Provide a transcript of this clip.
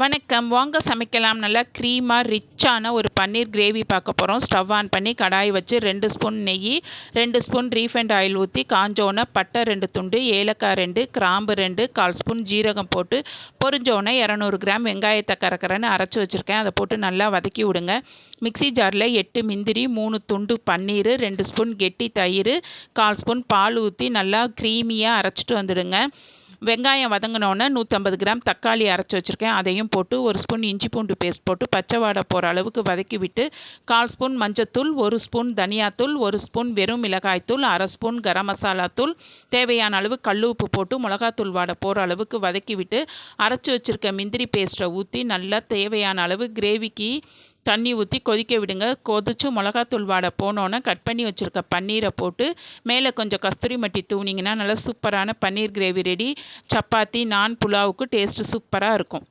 வணக்கம். வாங்க சமைக்கலாம். நல்லா க்ரீமாக ரிச்சான ஒரு பன்னீர் கிரேவி பார்க்க போகிறோம். ஸ்டவ் ஆன் பண்ணி கடாய் வச்சு 2 ஸ்பூன் நெய், 2 ஸ்பூன் ரீஃபைண்ட் ஆயில் ஊற்றி காஞ்சோன்னே பட்டை 2 துண்டு, ஏலக்காய் 2, கிராம்பு 2, 1/4 ஸ்பூன் ஜீரகம் போட்டு பொரிஞ்சோன்னே 200 கிராம் வெங்காயத்தை கரக்கரன்னு அரைச்சி வச்சுருக்கேன். அதை போட்டு நல்லா வதக்கி விடுங்க. மிக்ஸி ஜாரில் 8 முந்திரி, 3 துண்டு பன்னீர், 2 ஸ்பூன் கெட்டி தயிர், 1/4 ஸ்பூன் பால் ஊற்றி நல்லா க்ரீமியாக அரைச்சிட்டு வந்துடுங்க. வெங்காயம் வதங்கினோன்னே 150 கிராம் தக்காளி அரைச்சி வச்சுருக்கேன். அதையும் போட்டு 1 ஸ்பூன் இஞ்சி பூண்டு பேஸ்ட் போட்டு பச்சை வாடை போகிற அளவுக்கு வதக்கி விட்டு 1/4 ஸ்பூன் மஞ்சத்தூள், 1 ஸ்பூன் தனியாத்தூள், 1 ஸ்பூன் வெறும் மிளகாய்த்தூள், 1/2 ஸ்பூன் கரம் மசாலா தூள், தேவையான அளவு கல் உப்பு போட்டு மிளகாத்தூள் வாடை போகிற அளவுக்கு வதக்கி விட்டு அரைச்சி வச்சுருக்க முந்திரி பேஸ்ட்டை ஊற்றி நல்லா தேவையான அளவு கிரேவிக்கு தண்ணி ஊற்றி கொதிக்க விடுங்க. கொதித்து மிளகாத்தூள் வாடை போனோன்னே கட் பண்ணி வச்சுருக்க பன்னீரை போட்டு மேலே கொஞ்சம் கஸ்தூரி மட்டி தூவினீங்கன்னா நல்லா சூப்பரான பன்னீர் கிரேவி ரெடி. சப்பாத்தி, நான், புலாவுக்கு டேஸ்ட்டு சூப்பராக இருக்கும்.